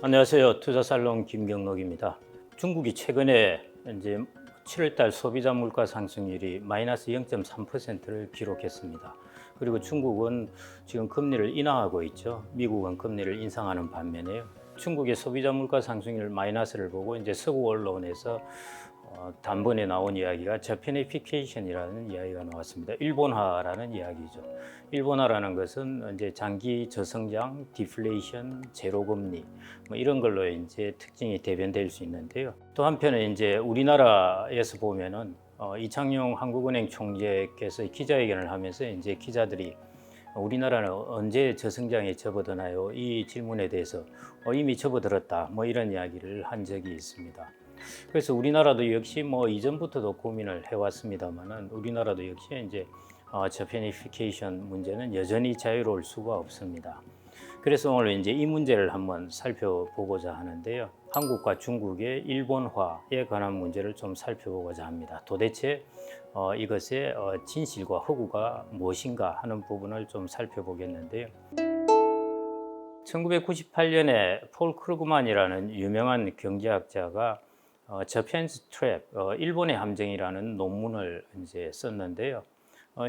안녕하세요. 투자살롱 김경록입니다. 중국이 최근에 이제 7월달 소비자 물가 상승률이 마이너스 0.3%를 기록했습니다. 그리고 중국은 지금 금리를 인하하고 있죠. 미국은 금리를 인상하는 반면에요. 중국의 소비자 물가 상승률 마이너스를 보고 이제 서구 언론에서 단번에 나온 이야기가 저편이피케이션이라는 이야기가 나왔습니다. 일본화라는 이야기죠. 일본화라는 것은 이제 장기 저성장, 디플레이션, 제로 금리 뭐 이런 걸로 이제 특징이 대변될 수 있는데요. 또 한편에 이제 우리나라에서 보면은 이창용 한국은행 총재께서 기자회견을 하면서 이제 기자들이 우리나라는 언제 저성장에 접어드나요? 이 질문에 대해서 이미 접어들었다. 뭐 이런 이야기를 한 적이 있습니다. 그래서 우리나라도 역시 뭐 이전부터도 고민을 해왔습니다만은 우리나라도 역시 이제 저페니피케이션 문제는 여전히 자유로울 수가 없습니다. 그래서 오늘 이제 이 문제를 한번 살펴보고자 하는데요. 한국과 중국의 일본화에 관한 문제를 좀 살펴보고자 합니다. 도대체 이것의 진실과 허구가 무엇인가 하는 부분을 좀 살펴보겠는데요. 1998년에 폴 크루그만이라는 유명한 경제학자가 저펜스 트랩, 일본의 함정이라는 논문을 이제 썼는데요.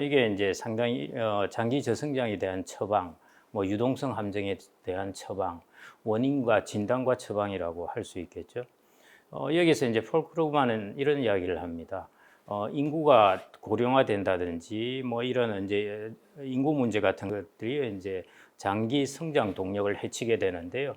이게 이제 상당히 장기 저성장에 대한 처방, 뭐 유동성 함정에 대한 처방, 원인과 진단과 처방이라고 할 수 있겠죠. 여기서 이제 폴 크루그만은 이런 이야기를 합니다. 인구가 고령화된다든지 뭐 이런 이제 인구 문제 같은 것들이 이제 장기 성장 동력을 해치게 되는데요.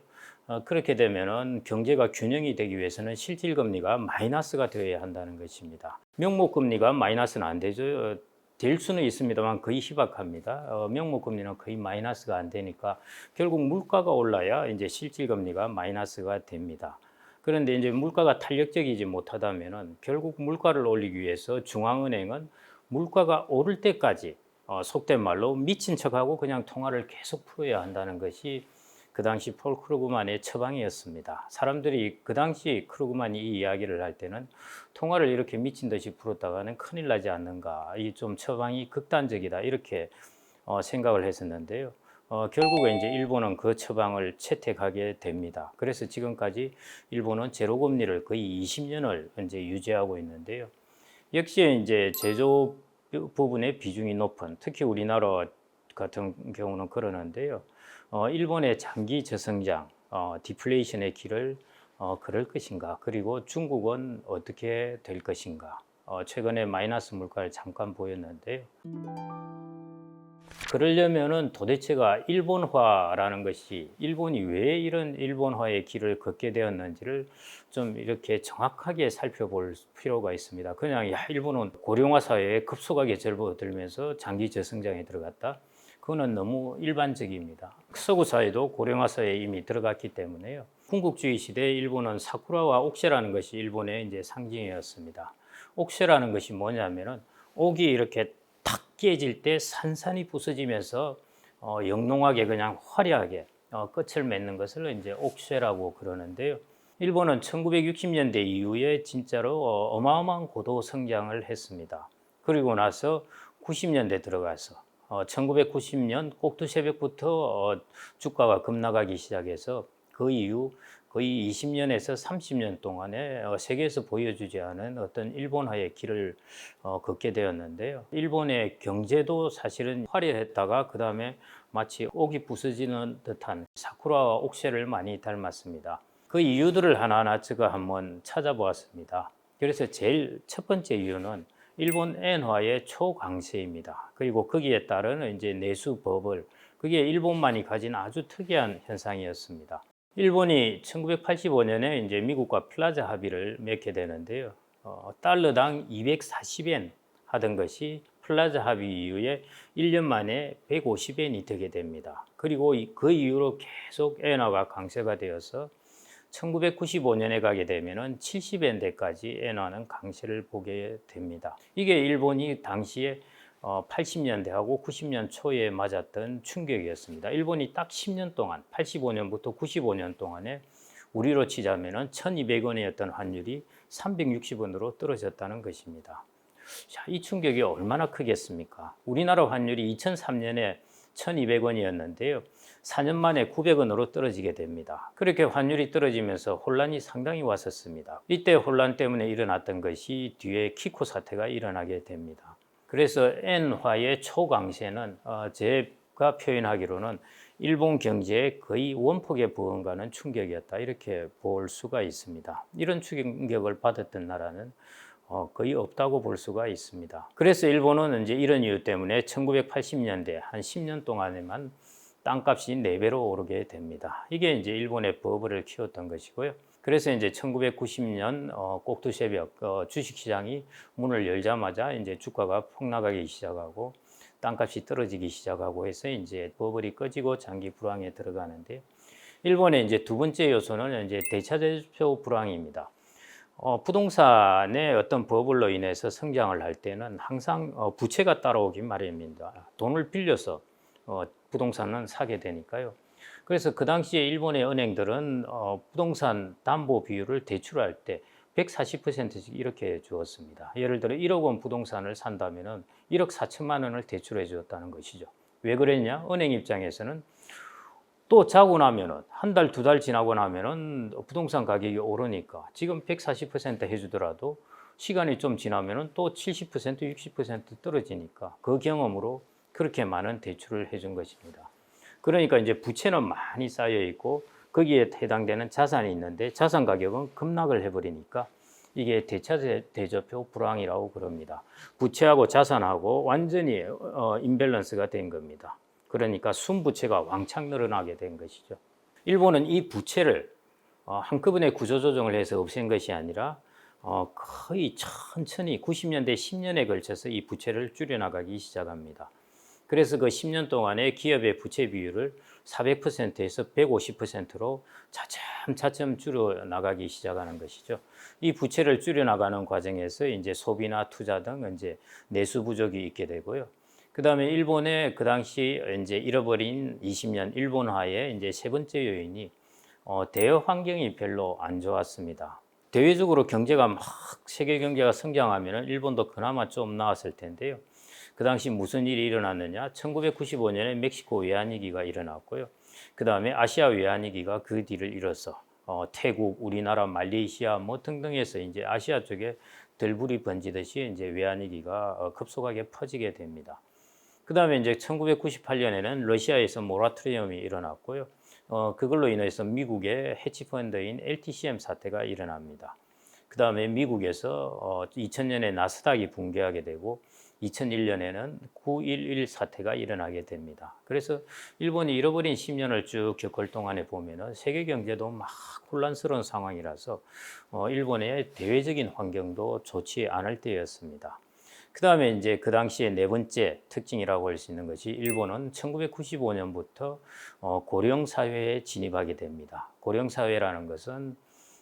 그렇게 되면은 경제가 균형이 되기 위해서는 실질 금리가 마이너스가 되어야 한다는 것입니다. 명목 금리가 마이너스는 안 되죠. 될 수는 있습니다만 거의 희박합니다. 명목 금리는 거의 마이너스가 안 되니까 결국 물가가 올라야 이제 실질 금리가 마이너스가 됩니다. 그런데 이제 물가가 탄력적이지 못하다면은 결국 물가를 올리기 위해서 중앙은행은 물가가 오를 때까지 속된 말로 미친 척하고 그냥 통화를 계속 풀어야 한다는 것이 그 당시 폴 크루그만의 처방이었습니다. 사람들이 그 당시 크루그만이 이 이야기를 할 때는 통화를 이렇게 미친 듯이 풀었다가는 큰일 나지 않는가, 이 좀 처방이 극단적이다 이렇게 생각을 했었는데요. 결국에 이제 일본은 그 처방을 채택하게 됩니다. 그래서 지금까지 일본은 제로 금리를 거의 20년을 이제 유지하고 있는데요. 역시 이제 제조 부분의 비중이 높은, 특히 우리나라 같은 경우는 그러는데요. 일본의 장기 저성장, 디플레이션의 길을 걸을 것인가, 그리고 중국은 어떻게 될 것인가. 최근에 마이너스 물가를 잠깐 보였는데요. 그러려면은 도대체가 일본화라는 것이 일본이 왜 이런 일본화의 길을 걷게 되었는지를 좀 이렇게 정확하게 살펴볼 필요가 있습니다. 그냥 일본은 고령화 사회에 급속하게 접어들면서 장기 저성장에 들어갔다. 그거는 너무 일반적입니다. 서구 사회도 고령화 사회에 이미 들어갔기 때문에요. 군국주의 시대에 일본은 사쿠라와 옥새라는 것이 일본의 이제 상징이었습니다. 옥새라는 것이 뭐냐면은 옥이 이렇게 탁 깨질 때 산산이 부서지면서 영롱하게 그냥 화려하게 끝을 맺는 것을 이제 옥새라고 그러는데요. 일본은 1960년대 이후에 진짜로 어마어마한 고도 성장을 했습니다. 그리고 나서 90년대 들어가서 1990년 꼭두 새벽부터 주가가 급락하기 시작해서 그 이후 거의 20년에서 30년 동안에 세계에서 보여주지 않은 어떤 일본화의 길을 걷게 되었는데요. 일본의 경제도 사실은 화려했다가 그 다음에 마치 옥이 부서지는 듯한 사쿠라와 옥새를 많이 닮았습니다. 그 이유들을 하나하나 제가 한번 찾아보았습니다. 그래서 제일 첫 번째 이유는 일본 엔화의 초강세입니다. 그리고 거기에 따른 이제 내수 버블, 그게 일본만이 가진 아주 특이한 현상이었습니다. 일본이 1985년에 이제 미국과 플라자 합의를 맺게 되는데요. 달러당 240엔 하던 것이 플라자 합의 이후에 1년 만에 150엔이 되게 됩니다. 그리고 그 이후로 계속 엔화가 강세가 되어서 1995년에 가게 되면은 70엔대까지 엔화는 강세를 보게 됩니다. 이게 일본이 당시에 80년대하고 90년 초에 맞았던 충격이었습니다. 일본이 딱 10년 동안, 85년부터 95년 동안에 우리로 치자면은 1,200원이었던 환율이 360원으로 떨어졌다는 것입니다. 자, 이 충격이 얼마나 크겠습니까? 우리나라 환율이 2003년에 1,200원이었는데요. 4년 만에 900원으로 떨어지게 됩니다. 그렇게 환율이 떨어지면서 혼란이 상당히 왔었습니다. 이때 혼란 때문에 일어났던 것이 뒤에 키코 사태가 일어나게 됩니다. 그래서 엔화의 초강세는 제가 표현하기로는 일본 경제에 거의 원폭에 부응하는 충격이었다, 이렇게 볼 수가 있습니다. 이런 충격을 받았던 나라는 거의 없다고 볼 수가 있습니다. 그래서 일본은 이제 이런 이유 때문에 1980년대 한 10년 동안에만 땅값이 4배로 오르게 됩니다. 이게 이제 일본의 버블을 키웠던 것이고요. 그래서 이제 1990년 꼭두새벽 주식시장이 문을 열자마자 이제 주가가 폭락하기 시작하고 땅값이 떨어지기 시작하고 해서 이제 버블이 꺼지고 장기 불황에 들어가는데, 일본의 이제 두 번째 요소는 이제 대차대조 불황입니다. 부동산의 어떤 버블로 인해서 성장을 할 때는 항상 부채가 따라오기 마련입니다. 돈을 빌려서 부동산은 사게 되니까요. 그래서 그 당시에 일본의 은행들은 부동산 담보 비율을 대출할 때 140%씩 이렇게 주었습니다. 예를 들어 1억 원 부동산을 산다면 1억 4천만 원을 대출해 주었다는 것이죠. 왜 그랬냐? 은행 입장에서는 또 자고 나면은 한 달, 두 달 지나고 나면은 부동산 가격이 오르니까 지금 140% 해주더라도 시간이 좀 지나면은 또 70%, 60% 떨어지니까 그 경험으로 그렇게 많은 대출을 해준 것입니다. 그러니까 이제 부채는 많이 쌓여 있고 거기에 해당되는 자산이 있는데 자산 가격은 급락을 해버리니까 이게 대차대조표 불황이라고 그럽니다. 부채하고 자산하고 완전히 임밸런스가 된 겁니다. 그러니까 순부채가 왕창 늘어나게 된 것이죠. 일본은 이 부채를 한꺼번에 구조조정을 해서 없앤 것이 아니라 거의 천천히 90년대 10년에 걸쳐서 이 부채를 줄여나가기 시작합니다. 그래서 그 10년 동안에 기업의 부채 비율을 400%에서 150%로 차츰차츰 줄여나가기 시작하는 것이죠. 이 부채를 줄여나가는 과정에서 이제 소비나 투자 등 이제 내수 부족이 있게 되고요. 그 다음에 일본의 그 당시 이제 잃어버린 20년 일본화의 이제 세 번째 요인이 대여 환경이 별로 안 좋았습니다. 대외적으로 경제가 막 세계 경제가 성장하면 일본도 그나마 좀 나았을 텐데요. 그 당시 무슨 일이 일어났느냐? 1995년에 멕시코 외환위기가 일어났고요. 그 다음에 아시아 외환위기가 그 뒤를 이어서 태국, 우리나라, 말레이시아 뭐 등등해서 이제 아시아 쪽에 들불이 번지듯이 이제 외환위기가 급속하게 퍼지게 됩니다. 그 다음에 이제 1998년에는 러시아에서 모라토리엄이 일어났고요. 그걸로 인해서 미국의 해치펀드인 LTCM 사태가 일어납니다. 그 다음에 미국에서 2000년에 나스닥이 붕괴하게 되고 2001년에는 9.11 사태가 일어나게 됩니다. 그래서 일본이 잃어버린 10년을 쭉 겪을 동안에 보면은 세계 경제도 막 혼란스러운 상황이라서 일본의 대외적인 환경도 좋지 않을 때였습니다. 그 다음에 이제 그 당시에 네 번째 특징이라고 할 수 있는 것이 일본은 1995년부터 고령 사회에 진입하게 됩니다. 고령 사회라는 것은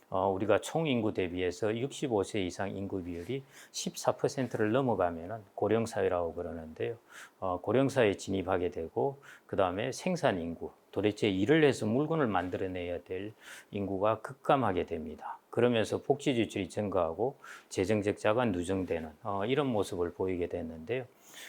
우리가 총 인구 대비해서 65세 이상 인구 비율이 14%를 넘어가면 고령사회라고 그러는데요. 고령사회에 진입하게 되고 그 다음에 생산 인구, 도대체 일을 해서 물건을 만들어내야 될 인구가 급감하게 됩니다. 그러면서 복지 지출이 증가하고 재정 적자가 누정되는 이런 모습을 보이게 됐는데요.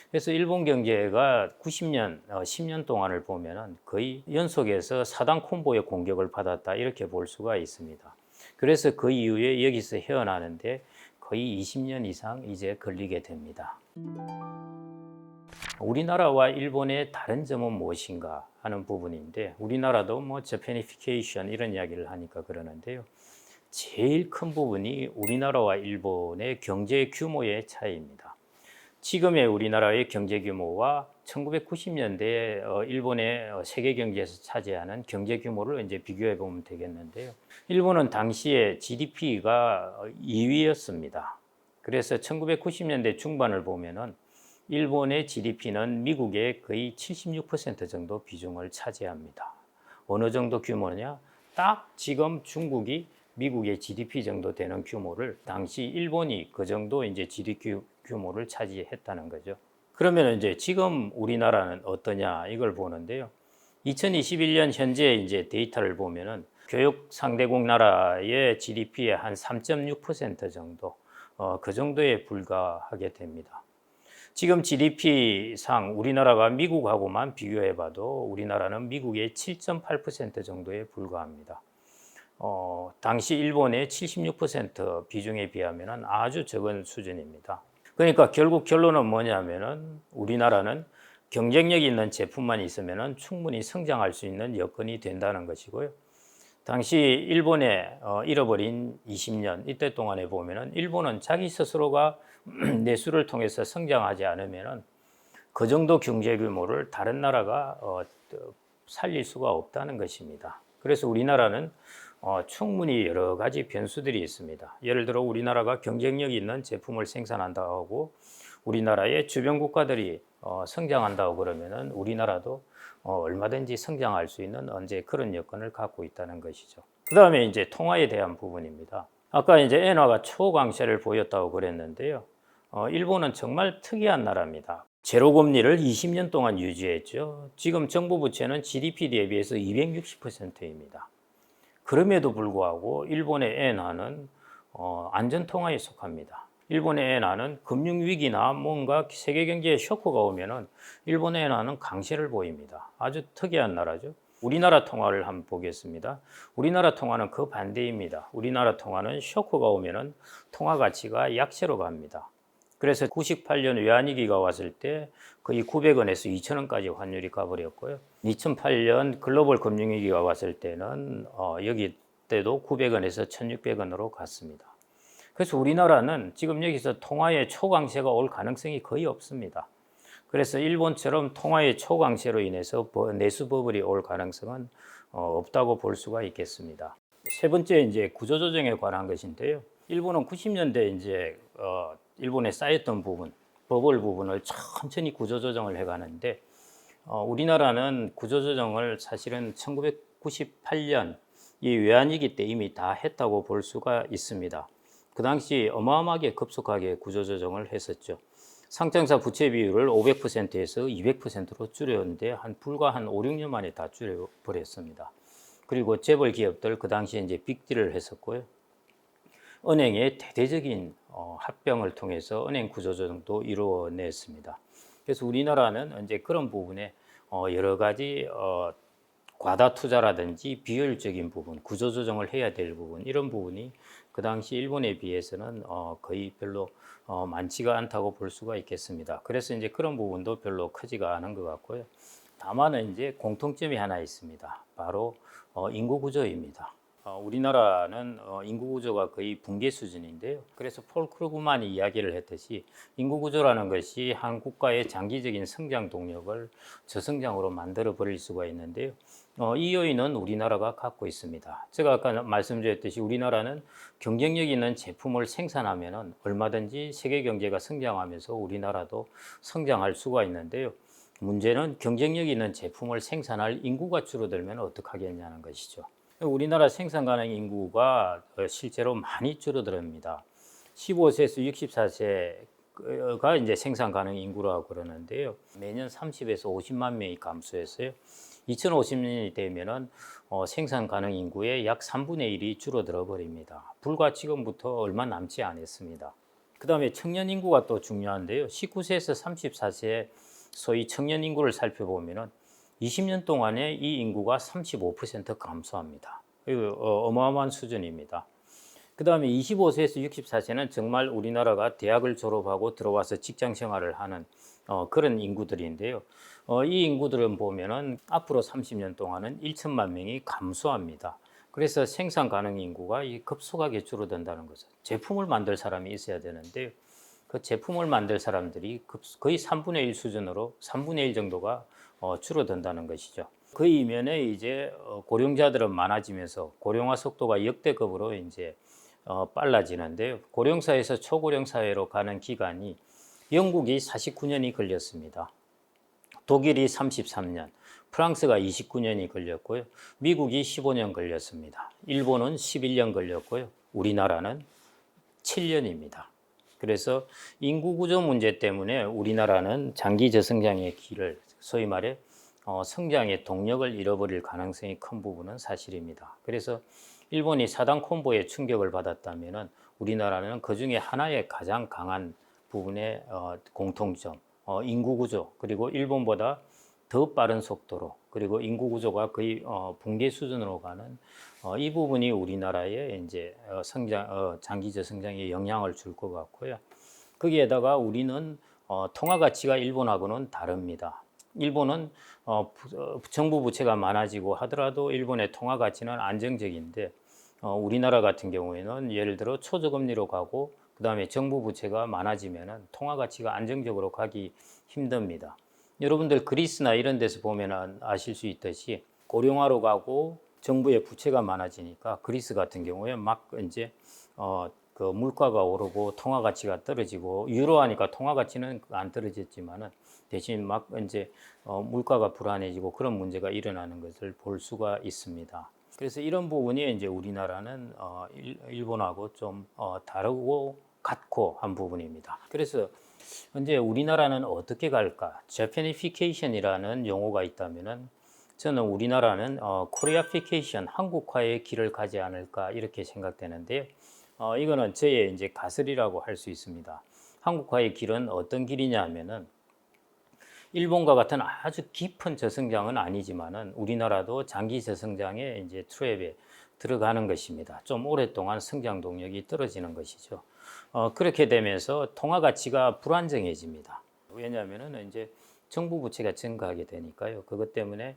그래서 일본 경제가 90년, 10년 동안을 보면 거의 연속해서 사당 콤보의 공격을 받았다, 이렇게 볼 수가 있습니다. 그래서 그 이후에 여기서 헤어나는데 거의 20년 이상 이제 걸리게 됩니다. 우리나라와 일본의 다른 점은 무엇인가 하는 부분인데, 우리나라도 뭐 재패니피케이션 이런 이야기를 하니까 그러는데요. 제일 큰 부분이 우리나라와 일본의 경제 규모의 차이입니다. 지금의 우리나라의 경제 규모와 1990년대 일본의 세계 경제에서 차지하는 경제 규모를 이제 비교해 보면 되겠는데요. 일본은 당시에 GDP가 2위였습니다. 그래서 1990년대 중반을 보면은 일본의 GDP는 미국의 거의 76% 정도 비중을 차지합니다. 어느 정도 규모냐? 딱 지금 중국이 미국의 GDP 정도 되는 규모를 당시 일본이 그 정도 이제 GDP 규모를 차지했다는 거죠. 그러면 이제 지금 우리나라는 어떠냐 이걸 보는데요. 2021년 현재 이제 데이터를 보면은 교육 상대국 나라의 GDP의 한 3.6% 정도, 그 정도에 불과하게 됩니다. 지금 GDP상 우리나라가 미국하고만 비교해봐도 우리나라는 미국의 7.8% 정도에 불과합니다. 당시 일본의 76% 비중에 비하면 아주 적은 수준입니다. 그러니까 결국 결론은 뭐냐면은 우리나라는 경쟁력 있는 제품만 있으면 충분히 성장할 수 있는 여건이 된다는 것이고요. 당시 일본의 잃어버린 20년 이때 동안에 보면은 일본은 자기 스스로가 내수를 통해서 성장하지 않으면은 그 정도 경제 규모를 다른 나라가 살릴 수가 없다는 것입니다. 그래서 우리나라는 충분히 여러 가지 변수들이 있습니다. 예를 들어 우리나라가 경쟁력 있는 제품을 생산한다고 하고 우리나라의 주변 국가들이 성장한다고 그러면은 우리나라도 얼마든지 성장할 수 있는 언제 그런 여건을 갖고 있다는 것이죠. 그 다음에 이제 통화에 대한 부분입니다. 아까 이제 엔화가 초강세를 보였다고 그랬는데요. 일본은 정말 특이한 나라입니다. 제로 금리를 20년 동안 유지했죠. 지금 정부 부채는 GDP 대비해서 260%입니다. 그럼에도 불구하고 일본의 엔화는 안전통화에 속합니다. 일본의 엔화는 금융위기나 뭔가 세계 경제에 쇼크가 오면은 일본의 엔화는 강세를 보입니다. 아주 특이한 나라죠. 우리나라 통화를 한번 보겠습니다. 우리나라 통화는 그 반대입니다. 우리나라 통화는 쇼크가 오면은 통화 가치가 약세로 갑니다. 그래서 98년 외환위기가 왔을 때 거의 900원에서 2000원까지 환율이 가버렸고요. 2008년 글로벌 금융위기가 왔을 때는 여기 때도 900원에서 1600원으로 갔습니다. 그래서 우리나라는 지금 여기서 통화의 초강세가 올 가능성이 거의 없습니다. 그래서 일본처럼 통화의 초강세로 인해서 내수 버블이 올 가능성은 없다고 볼 수가 있겠습니다. 세 번째 이제 구조조정에 관한 것인데요. 일본은 90년대 이제 일본에 쌓였던 부분, 버블 부분을 천천히 구조조정을 해가는데 우리나라는 구조조정을 사실은 1998년 이 외환위기 때 이미 다 했다고 볼 수가 있습니다. 그 당시 어마어마하게 급속하게 구조조정을 했었죠. 상장사 부채 비율을 500%에서 200%로 줄였는데 불과 한 5, 6년 만에 다 줄여버렸습니다. 그리고 재벌 기업들 그 당시에 이제 빅딜을 했었고요. 은행의 대대적인 합병을 통해서 은행 구조조정도 이루어냈습니다. 그래서 우리나라는 이제 그런 부분에 여러 가지 과다 투자라든지 비효율적인 부분, 구조조정을 해야 될 부분 이런 부분이 그 당시 일본에 비해서는 거의 별로 많지가 않다고 볼 수가 있겠습니다. 그래서 이제 그런 부분도 별로 크지가 않은 것 같고요. 다만 이제 공통점이 하나 있습니다. 바로 인구 구조입니다. 우리나라는 인구 구조가 거의 붕괴 수준인데요. 그래서 폴 크루그만이 이야기를 했듯이 인구 구조라는 것이 한 국가의 장기적인 성장 동력을 저성장으로 만들어 버릴 수가 있는데요. 이 요인은 우리나라가 갖고 있습니다. 제가 아까 말씀드렸듯이 우리나라는 경쟁력 있는 제품을 생산하면 얼마든지 세계 경제가 성장하면서 우리나라도 성장할 수가 있는데요. 문제는 경쟁력 있는 제품을 생산할 인구가 줄어들면 어떡하겠냐는 것이죠. 우리나라 생산 가능 인구가 실제로 많이 줄어듭니다. 15세에서 64세가 이제 생산 가능 인구라고 그러는데요. 매년 30에서 50만 명이 감소했어요. 2050년이 되면은 생산 가능 인구의 약 3분의 1이 줄어들어 버립니다. 불과 지금부터 얼마 남지 않았습니다. 그 다음에 청년 인구가 또 중요한데요. 19세에서 34세 소위 청년 인구를 살펴보면은 20년 동안에 이 인구가 35% 감소합니다. 어마어마한 수준입니다. 그 다음에 25세에서 64세는 정말 우리나라가 대학을 졸업하고 들어와서 직장 생활을 하는 그런 인구들인데요. 이 인구들은 보면은 앞으로 30년 동안은 1천만 명이 감소합니다. 그래서 생산 가능 인구가 급속하게 줄어든다는 거죠. 제품을 만들 사람이 있어야 되는데 그 제품을 만들 사람들이 거의 3분의 1 수준으로 3분의 1 정도가 줄어든다는 것이죠. 그 이면에 이제 고령자들은 많아지면서 고령화 속도가 역대급으로 이제 빨라지는데요. 고령사회에서 초고령 사회로 가는 기간이 영국이 49년이 걸렸습니다. 독일이 33년, 프랑스가 29년이 걸렸고요. 미국이 15년 걸렸습니다. 일본은 11년 걸렸고요. 우리나라는 7년입니다. 그래서 인구 구조 문제 때문에 우리나라는 장기 저성장의 길을 소위 말해 성장의 동력을 잃어버릴 가능성이 큰 부분은 사실입니다. 그래서 일본이 사당 콤보에 충격을 받았다면 우리나라는 그 중에 하나의 가장 강한 부분의 공통점, 인구 구조 그리고 일본보다 더 빠른 속도로 그리고 인구 구조가 거의 붕괴 수준으로 가는 이 부분이 우리나라의 이제 장기적 성장에 영향을 줄 것 같고요. 거기에다가 우리는 통화 가치가 일본하고는 다릅니다. 일본은 정부 부채가 많아지고 하더라도 일본의 통화 가치는 안정적인데 우리나라 같은 경우에는 예를 들어 초저금리로 가고 그다음에 정부 부채가 많아지면은 통화 가치가 안정적으로 가기 힘듭니다. 여러분들 그리스나 이런 데서 보면 아실 수 있듯이 고령화로 가고 정부의 부채가 많아지니까 그리스 같은 경우에 막 이제 그 물가가 오르고 통화 가치가 떨어지고 유로하니까 통화 가치는 안 떨어졌지만은 대신 막 이제 물가가 불안해지고 그런 문제가 일어나는 것을 볼 수가 있습니다. 그래서 이런 부분이 이제 우리나라는 일본하고 좀 다르고 같고 한 부분입니다. 그래서 이제 우리나라는 어떻게 갈까? Japanification이라는 용어가 있다면은 저는 우리나라는 Koreaification, 한국화의 길을 가지 않을까 이렇게 생각되는데요. 이거는 저의 이제 가설이라고 할 수 있습니다. 한국화의 길은 어떤 길이냐면은 일본과 같은 아주 깊은 저성장은 아니지만은 우리나라도 장기 저성장의 이제 트랩에 들어가는 것입니다. 좀 오랫동안 성장 동력이 떨어지는 것이죠. 그렇게 되면서 통화 가치가 불안정해집니다. 왜냐하면은 이제 정부 부채가 증가하게 되니까요. 그것 때문에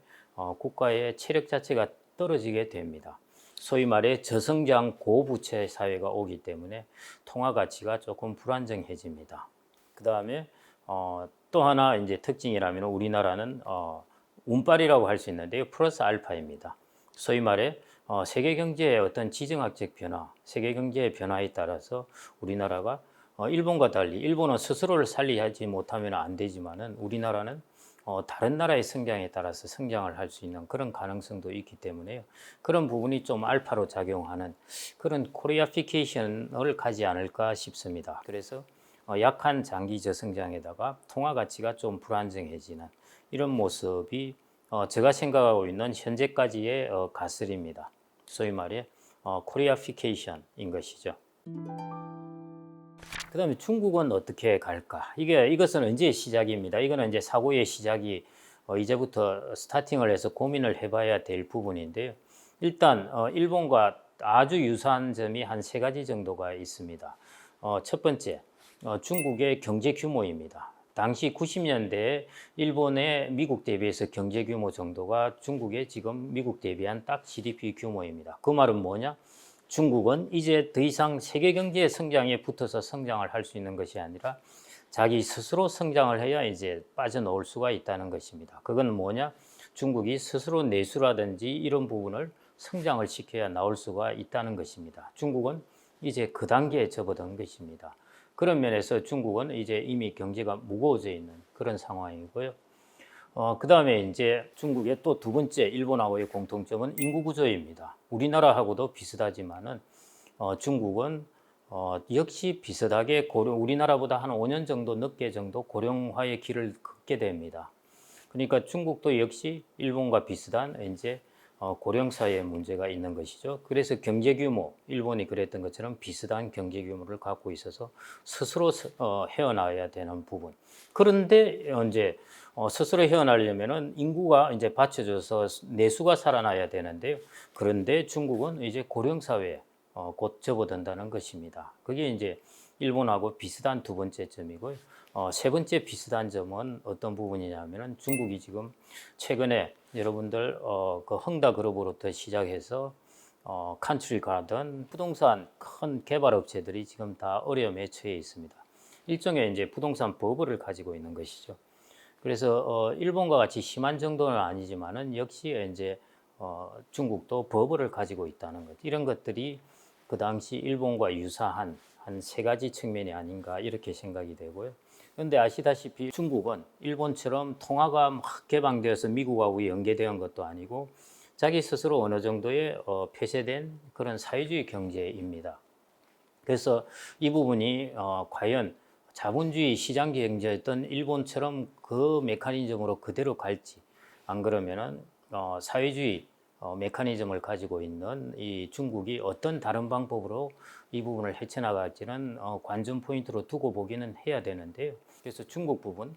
국가의 체력 자체가 떨어지게 됩니다. 소위 말해 저성장 고부채 사회가 오기 때문에 통화 가치가 조금 불안정해집니다. 그 다음에 또 하나 이제 특징이라면 우리나라는 운빨이라고 할 수 있는데요. 플러스 알파입니다. 소위 말해 세계 경제의 어떤 지정학적 변화, 세계 경제의 변화에 따라서 우리나라가 일본과 달리 일본은 스스로를 살리지 못하면 안 되지만은 우리나라는 다른 나라의 성장에 따라서 성장을 할 수 있는 그런 가능성도 있기 때문에요. 그런 부분이 좀 알파로 작용하는 그런 코리아피케이션을 가지 않을까 싶습니다. 그래서 약한 장기 저성장에다가 통화 가치가 좀 불안정해지는 이런 모습이 제가 생각하고 있는 현재까지의 가설입니다. 소위 말해 코리아피케이션인 것이죠. 그 다음에 중국은 어떻게 갈까? 이것은 언제 시작입니다. 이거는 이제 사고의 시작이 이제부터 스타팅을 해서 고민을 해봐야 될 부분인데요. 일단 일본과 아주 유사한 점이 한 세 가지 정도가 있습니다. 첫 번째, 중국의 경제 규모입니다. 당시 90년대에 일본의 미국 대비해서 경제 규모 정도가 중국의 지금 미국 대비한 딱 GDP 규모입니다. 그 말은 뭐냐? 중국은 이제 더 이상 세계 경제의 성장에 붙어서 성장을 할 수 있는 것이 아니라 자기 스스로 성장을 해야 이제 빠져나올 수가 있다는 것입니다. 그건 뭐냐? 중국이 스스로 내수라든지 이런 부분을 성장을 시켜야 나올 수가 있다는 것입니다. 중국은 이제 그 단계에 접어든 것입니다. 그런 면에서 중국은 이제 이미 경제가 무거워져 있는 그런 상황이고요. 그 다음에 이제 중국의 또 두 번째 일본하고의 공통점은 인구 구조입니다. 우리나라하고도 비슷하지만은 중국은 역시 비슷하게 우리나라보다 한 5년 정도 늦게 정도 고령화의 길을 걷게 됩니다. 그러니까 중국도 역시 일본과 비슷한 이제 고령사회의 문제가 있는 것이죠. 그래서 경제 규모, 일본이 그랬던 것처럼 비슷한 경제 규모를 갖고 있어서 스스로 헤어나와야 되는 부분. 그런데 이제 스스로 헤어나려면은 인구가 이제 받쳐줘서 내수가 살아나야 되는데요. 그런데 중국은 이제 고령사회에 곧 접어든다는 것입니다. 그게 이제 일본하고 비슷한 두 번째 점이고요. 세 번째 비슷한 점은 어떤 부분이냐면은 중국이 지금 최근에 여러분들 그 헝다그룹으로부터 시작해서 컨트리 가든 부동산 큰 개발 업체들이 지금 다 어려움에 처해 있습니다. 일종의 이제 부동산 버블을 가지고 있는 것이죠. 그래서 일본과 같이 심한 정도는 아니지만은 역시 이제 중국도 버블을 가지고 있다는 것. 이런 것들이 그 당시 일본과 유사한 한 세 가지 측면이 아닌가 이렇게 생각이 되고요. 그런데 아시다시피 중국은 일본처럼 통화가 막 개방되어서 미국하고 연계된 것도 아니고 자기 스스로 어느 정도의 폐쇄된 그런 사회주의 경제입니다. 그래서 이 부분이 과연 자본주의 시장 경제였던 일본처럼 그 메커니즘으로 그대로 갈지 안 그러면은 사회주의 메커니즘을 가지고 있는 이 중국이 어떤 다른 방법으로 이 부분을 헤쳐나갈지는 관전 포인트로 두고 보기는 해야 되는데요. 그래서 중국 부분,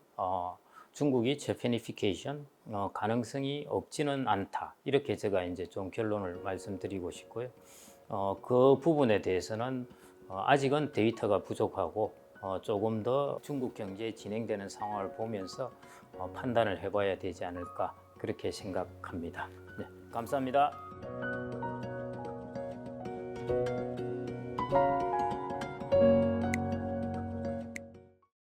중국이 재패니피케이션 가능성이 없지는 않다. 이렇게 제가 이제 좀 결론을 말씀드리고 싶고요. 그 부분에 대해서는 아직은 데이터가 부족하고 조금 더 중국 경제 진행되는 상황을 보면서 판단을 해봐야 되지 않을까 그렇게 생각합니다. 네, 감사합니다.